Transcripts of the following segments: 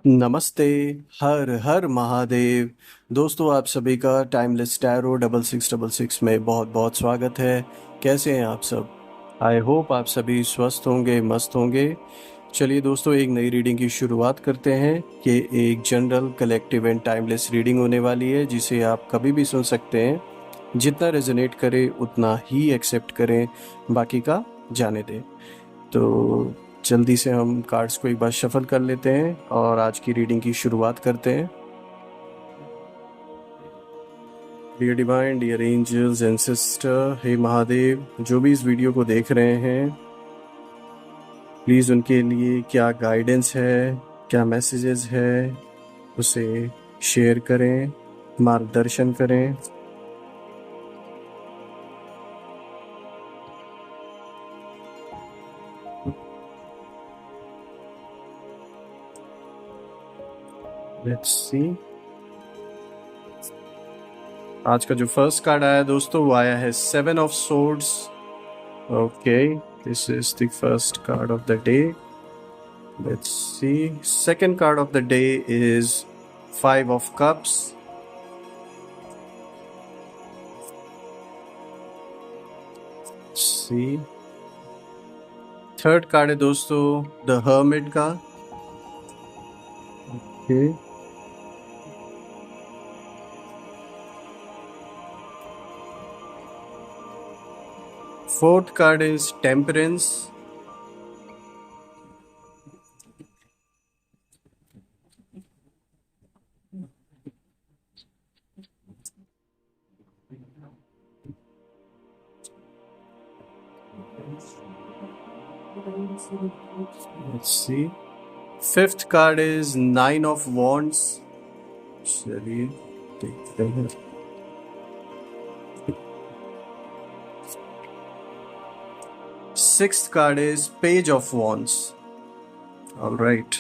नमस्ते। हर हर महादेव। दोस्तों, आप सभी का टाइमलेस टैरो 6666 में बहुत बहुत स्वागत है। कैसे हैं आप सब? आई होप आप सभी स्वस्थ होंगे, मस्त होंगे। चलिए दोस्तों, एक नई रीडिंग की शुरुआत करते हैं। ये एक general collective and timeless reading होने वाली है, जिसे आप कभी भी सुन सकते हैं। जितना रेजोनेट करे उतना ही एक्सेप्ट करें, बाकी का जाने दें। तो जल्दी से हम कार्ड्स को एक बार शफल कर लेते हैं और आज की रीडिंग की शुरुआत करते हैं। Dear divine, dear angels and sister, हे महादेव, जो भी इस वीडियो को देख रहे हैं, प्लीज़ उनके लिए क्या गाइडेंस है, क्या मैसेजेस है, उसे शेयर करें, मार्गदर्शन करें। Let's see. आज का जो फर्स्ट कार्ड आया दोस्तों, वो आया है 7 of swords. Okay, this is the first card of the day. Let's see. Second card of the day is 5 of Cups. Let's see. Third card है दोस्तों The Hermit का। Okay. Fourth card is Temperance. Let's see. Fifth card is 9 of Wands. चलिए देखते हैं। Sixth card is Page of Wands. All right.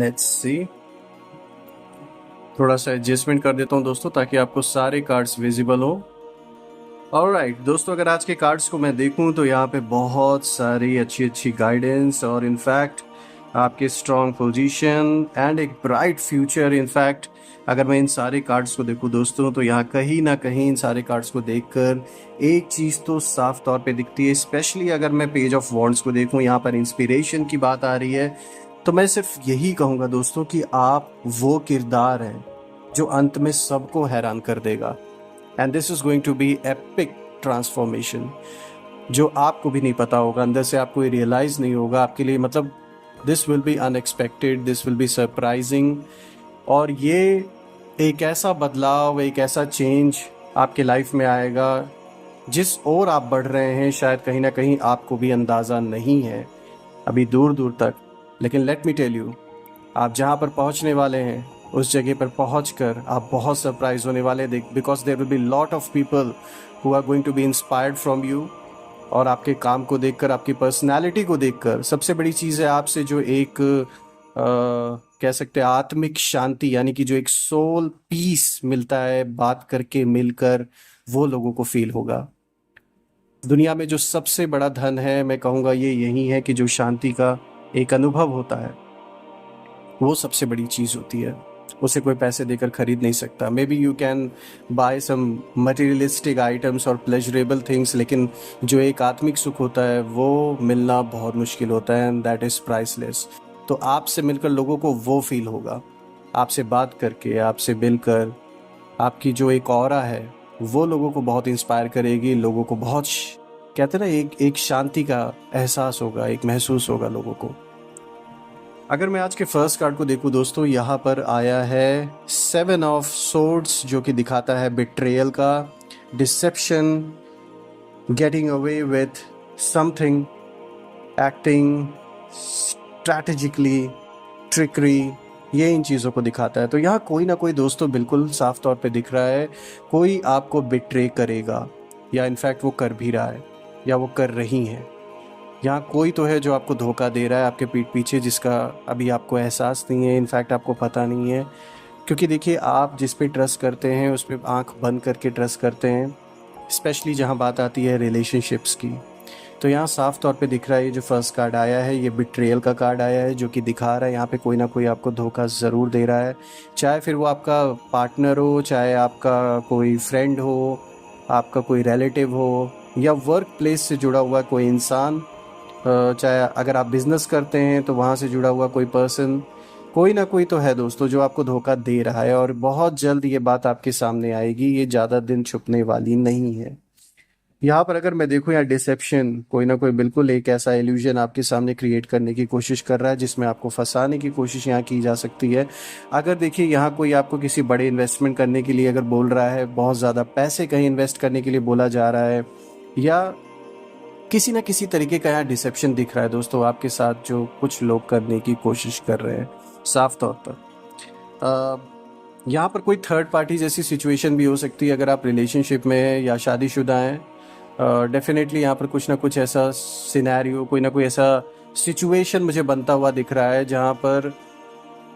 Let's see. थोड़ा सा adjustment कर देता हूँ दोस्तों, ताकि आपको सारे कार्ड्स विजिबल हो। ऑलराइट दोस्तों, अगर आज के कार्ड्स को मैं देखूं तो यहाँ पे बहुत सारी अच्छी अच्छी गाइडेंस और इनफैक्ट आपके स्ट्रॉन्ग पोजीशन एंड एक ब्राइट फ्यूचर। इनफैक्ट अगर मैं इन सारे कार्ड्स को देखूं दोस्तों, तो यहाँ कहीं ना कहीं इन सारे कार्ड्स को देखकर एक चीज़ तो साफ तौर पे दिखती है। स्पेशली अगर मैं पेज ऑफ वॉन्ड्स को देखूं, यहाँ पर इंस्पिरेशन की बात आ रही है। तो मैं सिर्फ यही कहूँगा दोस्तों कि आप वो किरदार हैं जो अंत में सबको हैरान कर देगा। And this is going to be epic transformation, जो आपको भी नहीं पता होगा, अंदर से आपको ये रियलाइज नहीं होगा आपके लिए। मतलब this will be unexpected, this will be surprising. और ये एक ऐसा बदलाव, एक ऐसा चेंज आपके लाइफ में आएगा जिस ओर आप बढ़ रहे हैं, शायद कहीं ना कहीं आपको भी अंदाज़ा नहीं है अभी दूर दूर तक। लेकिन लेट मी टेल यू, आप जहाँ पर पहुँचने वाले हैं उस जगह पर पहुंचकर आप बहुत सरप्राइज होने वाले, because there will be lot of people who are going to be inspired from you. और आपके काम को देखकर, आपकी पर्सनालिटी को देखकर, सबसे बड़ी चीज़ है आपसे जो एक कह सकते हैं आत्मिक शांति, यानी कि जो एक सोल पीस मिलता है बात करके, मिलकर, वो लोगों को फील होगा। दुनिया में जो सबसे बड़ा धन है, मैं कहूँगा ये यही है कि जो शांति का एक अनुभव होता है, वो सबसे बड़ी चीज़ होती है। उसे कोई पैसे देकर खरीद नहीं सकता। Maybe you can buy some materialistic items और प्लेजरेबल थिंग्स, लेकिन जो एक आत्मिक सुख होता है वो मिलना बहुत मुश्किल होता है, एंड दैट इज़ प्राइसलेस। तो आपसे मिलकर लोगों को वो फील होगा, आपसे बात करके, आपसे मिलकर, आपकी जो एक ऑरा है वो लोगों को बहुत इंस्पायर करेगी। लोगों को बहुत कहते हैं ना, एक शांति का एहसास होगा, एक महसूस होगा लोगों को। अगर मैं आज के फर्स्ट कार्ड को देखूं दोस्तों, यहाँ पर आया है 7 ऑफ सोर्ड्स, जो कि दिखाता है बिट्रेयल का, deception, getting away with something, acting strategically, trickery, ये इन चीज़ों को दिखाता है। तो यहाँ कोई ना कोई दोस्तों बिल्कुल साफ तौर पे दिख रहा है, कोई आपको बिट्रे करेगा, या इनफैक्ट वो कर भी रहा है, या वो कर रही हैं। यहाँ कोई तो है जो आपको धोखा दे रहा है आपके पीठ पीछे, जिसका अभी आपको एहसास नहीं है, इनफैक्ट आपको पता नहीं है। क्योंकि देखिए, आप जिस पे ट्रस्ट करते हैं उस पे आँख बंद करके ट्रस्ट करते हैं, स्पेशली जहाँ बात आती है रिलेशनशिप्स की। तो यहाँ साफ तौर पे दिख रहा है, ये जो फर्स्ट कार्ड आया है ये बिट्रेयल का कार्ड आया है, जो कि दिखा रहा है यहाँ पे कोई ना कोई आपको धोखा ज़रूर दे रहा है। चाहे फिर वो आपका पार्टनर हो, चाहे आपका कोई फ्रेंड हो, आपका कोई रिलेटिव हो, या वर्क प्लेस से जुड़ा हुआ कोई इंसान, चाहे अगर आप बिज़नेस करते हैं तो वहाँ से जुड़ा हुआ कोई पर्सन, कोई ना कोई तो है दोस्तों जो आपको धोखा दे रहा है, और बहुत जल्द ये बात आपके सामने आएगी, ये ज़्यादा दिन छुपने वाली नहीं है। यहाँ पर अगर मैं देखूँ, यहाँ डिसेप्शन, कोई ना कोई बिल्कुल एक ऐसा इल्यूजन आपके सामने क्रिएट करने की कोशिश कर रहा है, जिसमें आपको फंसाने की कोशिश यहाँ की जा सकती है। अगर देखिए यहाँ कोई आपको किसी बड़े इन्वेस्टमेंट करने के लिए अगर बोल रहा है, बहुत ज़्यादा पैसे कहीं इन्वेस्ट करने के लिए बोला जा रहा है, या किसी ना किसी तरीके का यहाँ डिसेप्शन दिख रहा है दोस्तों आपके साथ, जो कुछ लोग करने की कोशिश कर रहे हैं साफ तौर पर। यहाँ पर कोई थर्ड पार्टी जैसी सिचुएशन भी हो सकती है अगर आप रिलेशनशिप में हैं या शादीशुदा हैं। डेफिनेटली यहाँ पर कुछ ना कुछ ऐसा सिनेरियो, कोई ना कोई ऐसा सिचुएशन मुझे बनता हुआ दिख रहा है जहाँ पर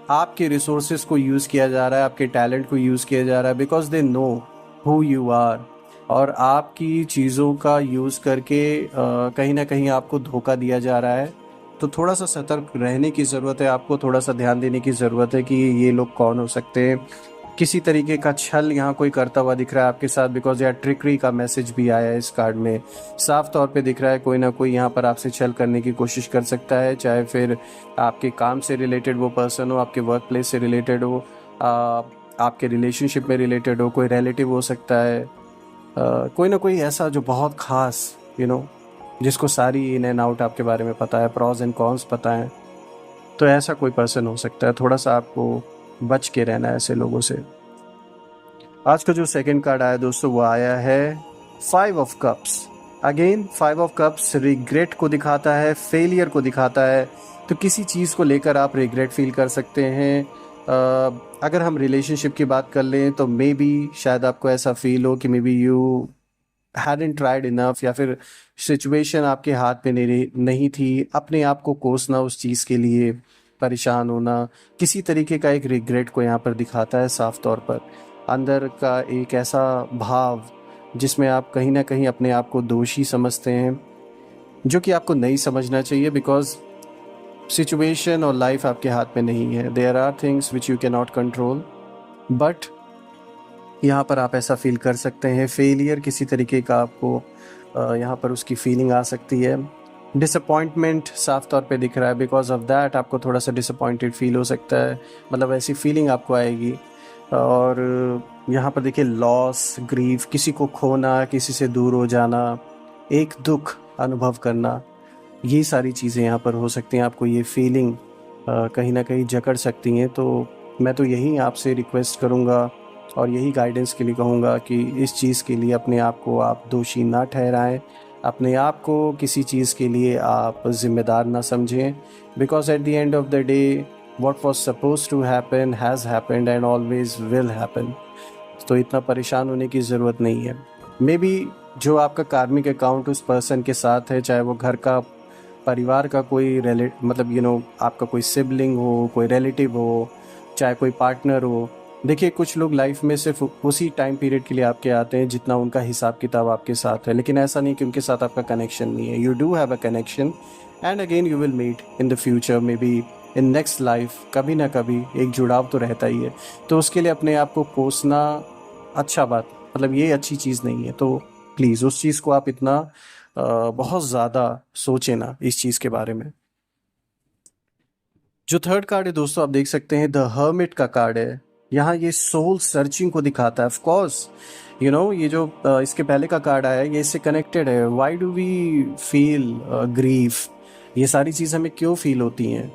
आपके रिसोर्सेज को यूज़ किया जा रहा है, आपके टैलेंट को यूज़ किया जा रहा है, because they know who you are, और आपकी चीज़ों का यूज़ करके कहीं ना कहीं आपको धोखा दिया जा रहा है। तो थोड़ा सा सतर्क रहने की ज़रूरत है, आपको थोड़ा सा ध्यान देने की ज़रूरत है कि ये लोग कौन हो सकते हैं। किसी तरीके का छल यहाँ कोई करता हुआ दिख रहा है आपके साथ, बिकॉज यार ट्रिकरी का मैसेज भी आया है इस कार्ड में, साफ तौर पे दिख रहा है कोई ना कोई यहाँ पर आपसे छल करने की कोशिश कर सकता है, चाहे फिर आपके काम से रिलेटेड वो पर्सन हो, आपके वर्क प्लेस से रिलेटेड हो, आपके रिलेशनशिप में रिलेटेड हो, कोई रिलेटिव हो सकता है, कोई ना कोई ऐसा जो बहुत खास जिसको सारी इन एंड आउट आपके बारे में पता है, प्रॉज एंड कॉन्स पता है, तो ऐसा कोई पर्सन हो सकता है। थोड़ा सा आपको बच के रहना है ऐसे लोगों से। आज का जो सेकंड कार्ड आया दोस्तों, वो आया है 5 of cups. Again 5 of cups regret को दिखाता है, फेलियर को दिखाता है। तो किसी चीज़ को लेकर आप रिग्रेट फील कर सकते हैं। अगर हम रिलेशनशिप की बात कर लें तो मे बी शायद आपको ऐसा फील हो कि may be you hadn't tried enough, या फिर सिचुएशन आपके हाथ में नहीं थी, अपने आप को कोसना, उस चीज़ के लिए परेशान होना, किसी तरीके का एक रिग्रेट को यहाँ पर दिखाता है साफ तौर पर। अंदर का एक ऐसा भाव जिसमें आप कहीं ना कहीं अपने आप को दोषी समझते हैं, जो कि आपको नहीं समझना चाहिए, बिकॉज सिचुएशन और लाइफ आपके हाथ में नहीं है। There are things which you can not control, but यहाँ पर आप ऐसा फील कर सकते हैं। फेलियर किसी तरीके का आपको यहाँ पर उसकी फीलिंग आ सकती है। डिसअपॉइंटमेंट साफ तौर पे दिख रहा है, बिकॉज ऑफ दैट आपको थोड़ा सा डिसअपॉइंटेड फील हो सकता है, मतलब ऐसी फीलिंग आपको आएगी। और यहाँ पर देखिए लॉस, ग्रीफ, किसी को खोना, किसी से दूर हो जाना, एक दुख अनुभव करना, ये सारी चीज़ें यहाँ पर हो सकती हैं। आपको ये फीलिंग कहीं ना कहीं जकड़ सकती हैं। तो मैं तो यही आपसे रिक्वेस्ट करूँगा और यही गाइडेंस के लिए कहूँगा कि इस चीज़ के लिए अपने आप को आप दोषी ना ठहराएं, अपने आप को किसी चीज़ के लिए आप ज़िम्मेदार ना समझें, because at the end of the day what was suppose to happen has happened and always will happen. तो इतना परेशान होने की ज़रूरत नहीं है। मे बी जो आपका कार्मिक अकाउंट उस पर्सन के साथ है, चाहे वो घर का, परिवार का कोई मतलब आपका कोई सिबलिंग हो, कोई रिलेटिव हो, चाहे कोई पार्टनर हो। देखिए कुछ लोग लाइफ में सिर्फ उसी टाइम पीरियड के लिए आपके आते हैं जितना उनका हिसाब किताब आपके साथ है, लेकिन ऐसा नहीं कि उनके साथ आपका कनेक्शन नहीं है। You do have a connection and again you will meet in the future, maybe in next life, कभी ना कभी एक जुड़ाव तो रहता ही है। तो उसके लिए अपने आप को कोसना अच्छा बात, मतलब ये अच्छी चीज़ नहीं है। तो प्लीज़ उस चीज़ को आप इतना बहुत ज़्यादा सोचें ना इस चीज़ के बारे में। जो थर्ड कार्ड है दोस्तों, आप देख सकते हैं द हर्मिट का कार्ड है। यहाँ ये सोल सर्चिंग को दिखाता है। ऑफ कोर्स ये जो इसके पहले का कार्ड आया है ये इससे कनेक्टेड है। Why do we feel grief, ये सारी चीज़ हमें क्यों फील होती हैं?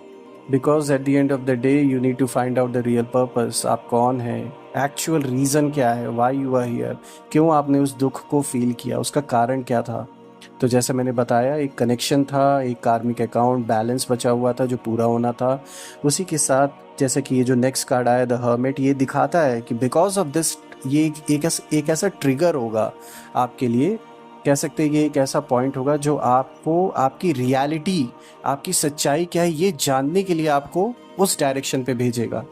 Because at the end of the day you need to find out the real purpose. आप कौन हैं, एक्चुअल रीज़न क्या है, वाई यू आर हियर, क्यों आपने उस दुख को फील किया, उसका कारण क्या था। तो जैसे मैंने बताया, एक कनेक्शन था, एक कार्मिक अकाउंट बैलेंस बचा हुआ था जो पूरा होना था। उसी के साथ जैसे कि ये जो नेक्स्ट कार्ड आया द हर्मिट, ये दिखाता है कि बिकॉज ऑफ दिस ये एक ऐसा ट्रिगर होगा आपके लिए, कह सकते हैं ये एक ऐसा पॉइंट होगा जो आपको आपकी रियलिटी, आपकी सच्चाई क्या है ये जानने के लिए आपको उस डायरेक्शन पे भेजेगा।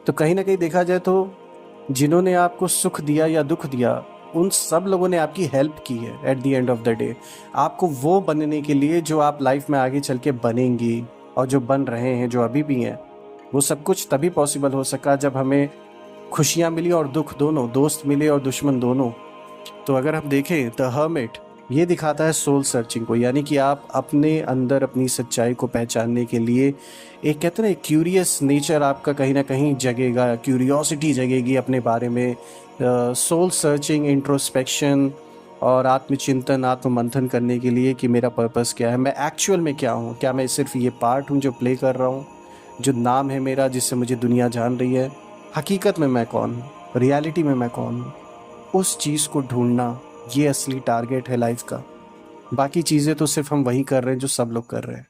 तो कहीं ना कहीं देखा जाए तो जिन्होंने आपको सुख दिया या दुख दिया, उन सब लोगों ने आपकी हेल्प की है eight the end of the day, आपको वो बनने के लिए जो आप लाइफ में आगे चल के बनेंगी, और जो बन रहे हैं, जो अभी भी हैं। वो सब कुछ तभी पॉसिबल हो सका जब हमें खुशियाँ मिली और दुख दोनों, दोस्त मिले और दुश्मन दोनों। तो अगर हम देखें द हर्मिट, ये दिखाता है सोल सर्चिंग को, यानी कि आप अपने अंदर अपनी सच्चाई को पहचानने के लिए एक, कहते हैं ना, क्यूरियस नेचर आपका कहीं ना कहीं जगेगा, क्यूरियोसिटी जगेगी अपने बारे में। सोल सर्चिंग, इंट्रोस्पेक्शन और आत्मचिंतन, आत्ममंथन करने के लिए कि मेरा पर्पस क्या है, मैं एक्चुअल में क्या हूँ, क्या मैं सिर्फ ये पार्ट हूँ जो प्ले कर रहा हूँ, जो नाम है मेरा जिससे मुझे दुनिया जान रही है, हकीकत में मैं कौन हूँ, रियलिटी में मैं कौन हूँ। उस चीज़ को ढूंढना, ये असली टारगेट है लाइफ का। बाकी चीज़ें तो सिर्फ हम वही कर रहे हैं जो सब लोग कर रहे हैं।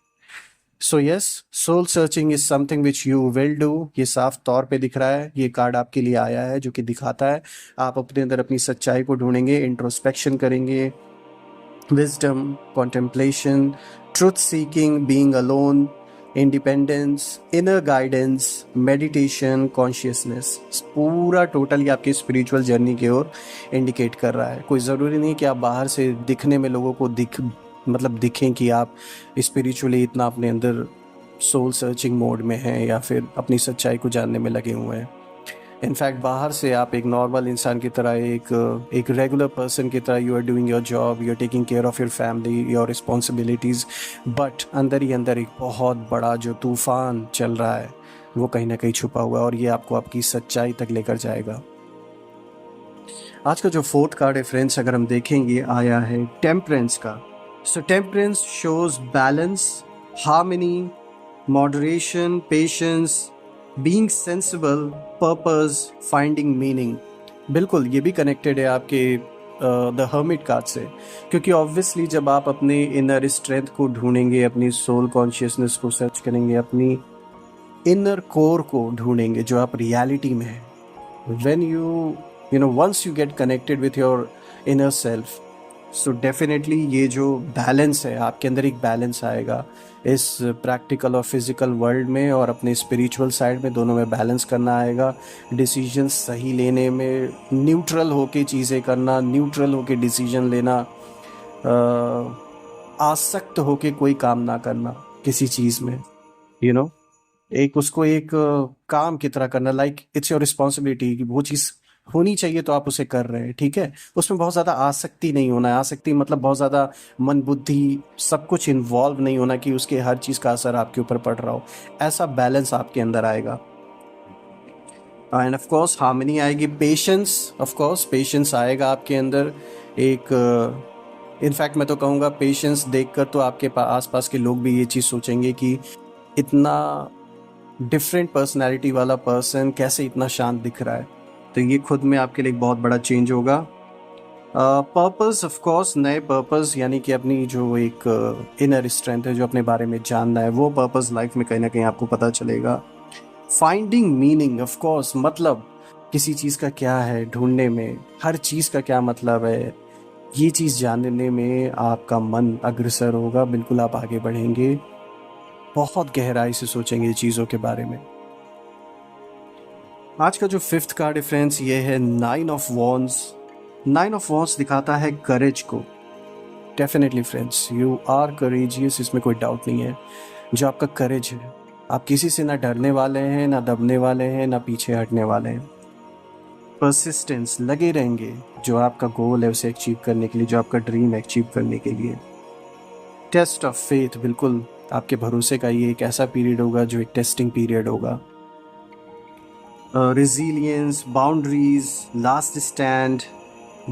So yes, soul searching is something which you will do. ये साफ तौर पे दिख रहा है, ये कार्ड आपके लिए आया है जो कि दिखाता है आप अपने अंदर अपनी सच्चाई को ढूंढेंगे, इंट्रोस्पेक्शन करेंगे, wisdom, contemplation, truth seeking, being alone, independence, inner guidance, meditation, consciousness. पूरा टोटल ये आपकी स्पिरिचुअल जर्नी की ओर इंडिकेट कर रहा है। कोई ज़रूरी नहीं कि आप बाहर से दिखने में लोगों को दिखें कि आप स्पिरिचुअली इतना अपने अंदर सोल सर्चिंग मोड में हैं या फिर अपनी सच्चाई को जानने में लगे हुए हैं। इनफैक्ट बाहर से आप एक नॉर्मल इंसान की तरह, एक रेगुलर पर्सन की तरह, you are doing your job, you are taking care of your family, your responsibilities, but अंदर ही अंदर एक बहुत बड़ा जो तूफ़ान चल रहा है वो कहीं ना कहीं छुपा हुआ है, और ये आपको आपकी सच्चाई तक लेकर जाएगा। आज का जो फोर्थ कार्ड है फ्रेंड्स, अगर हम देखेंगे, आया है टेम्परेंस का। So temperance shows balance, harmony, moderation, patience, being sensible, purpose, finding meaning. बिल्कुल ये भी कनेक्टेड है आपके द हर्मिट कार्ड से, क्योंकि ऑब्वियसली जब आप अपने इनर स्ट्रेंथ को ढूंढेंगे, अपनी सोल कॉन्शियसनेस को सर्च करेंगे, अपनी इनर कोर को ढूंढेंगे जो आप रियलिटी में है, when you know once you get connected with your inner self, so definitely ये जो बैलेंस है आपके अंदर, एक बैलेंस आएगा इस प्रैक्टिकल और फिजिकल वर्ल्ड में, और अपने स्पिरिचुअल साइड में, दोनों में बैलेंस करना आएगा। डिसीजन सही लेने में न्यूट्रल होके चीज़ें करना, न्यूट्रल होके डिसीजन लेना, आसक्त होके कोई काम ना करना किसी चीज़ में, यू नो एक उसको एक काम की तरह करना, लाइक इट्स योर रिस्पॉन्सिबिलिटी कि वो चीज़ होनी चाहिए तो आप उसे कर रहे हैं, ठीक है। उसमें बहुत ज़्यादा आसक्ति नहीं होना है, आसक्ति मतलब बहुत ज़्यादा मन बुद्धि सब कुछ इन्वॉल्व नहीं होना कि उसके हर चीज़ का असर आपके ऊपर पड़ रहा हो। ऐसा बैलेंस आपके अंदर आएगा, एंड ऑफ कोर्स हार्मनी आएगी, पेशेंस, ऑफ कोर्स पेशेंस आएगा आपके अंदर। एक इनफैक्ट मैं तो कहूँगा पेशेंस देखकर तो आपके आसपास के लोग भी ये चीज़ सोचेंगे कि इतना डिफरेंट पर्सनैलिटी वाला पर्सन कैसे इतना शांत दिख रहा है। तो ये खुद में आपके लिए एक बहुत बड़ा चेंज होगा। पर्पस, ऑफ कोर्स नए पर्पस, यानी कि अपनी जो एक इनर स्ट्रेंथ है, जो अपने बारे में जानना है, वो पर्पस लाइफ में कहीं ना कहीं आपको पता चलेगा। फाइंडिंग मीनिंग, ऑफ कोर्स मतलब किसी चीज़ का क्या है ढूंढने में, हर चीज़ का क्या मतलब है, ये चीज़ जानने में आपका मन अग्रसर होगा, बिल्कुल आप आगे बढ़ेंगे, बहुत गहराई से सोचेंगे चीज़ों के बारे में। आज का जो फिफ्थ कार्ड है फ्रेंड्स, ये है nine of wands. Nine of wands दिखाता है करेज को। Definitely friends, you are courageous, इसमें कोई डाउट नहीं है। जो आपका करेज है, आप किसी से ना डरने वाले हैं, ना दबने वाले हैं, ना पीछे हटने वाले हैं। परसिस्टेंस, लगे रहेंगे जो आपका गोल है उसे अचीव करने के लिए, जो आपका ड्रीम है अचीव करने के लिए। टेस्ट ऑफ फेथ, बिल्कुल आपके भरोसे का ये एक ऐसा पीरियड होगा जो एक टेस्टिंग पीरियड होगा। Resilience, boundaries, last stand,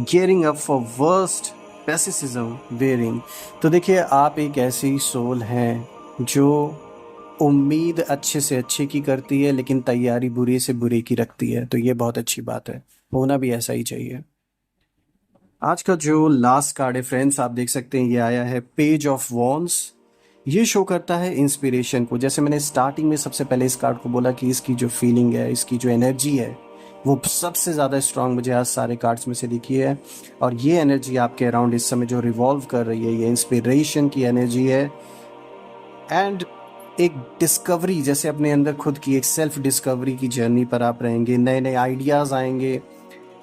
gearing up for worst, pessimism, wearing. तो देखिए आप एक ऐसी सोल हैं जो उम्मीद अच्छे से अच्छे की करती है, लेकिन तैयारी बुरे से बुरे की रखती है। तो ये बहुत अच्छी बात है, होना भी ऐसा ही चाहिए। आज का जो लास्ट कार्ड है फ्रेंड्स, आप देख सकते हैं ये आया है पेज ऑफ वॉन्ड्स। ये शो करता है इंस्पिरेशन को। जैसे मैंने स्टार्टिंग में सबसे पहले इस कार्ड को बोला कि इसकी जो फीलिंग है, इसकी जो एनर्जी है, वो सबसे ज़्यादा स्ट्रांग मुझे आज सारे कार्ड्स में से दिखी है। और ये एनर्जी आपके अराउंड इस समय जो रिवॉल्व कर रही है, ये इंस्पिरेशन की एनर्जी है, एंड एक डिस्कवरी, जैसे अपने अंदर खुद की एक सेल्फ डिस्कवरी की जर्नी पर आप रहेंगे। नए नए आइडियाज़ आएंगे,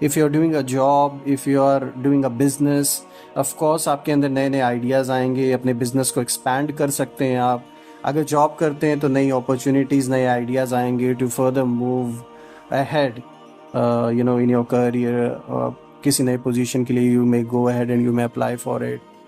if you are doing a job, if you are doing a business, of course आपके अंदर नए नए आइडियाज़ आएंगे, अपने बिजनेस को एक्सपैंड कर सकते हैं आप। अगर जॉब करते हैं तो नई अपॉर्चुनिटीज़, नए आइडियाज़ आएंगे to further move ahead in your career. किसी नए पोजीशन के लिए you may go ahead and you may apply for it.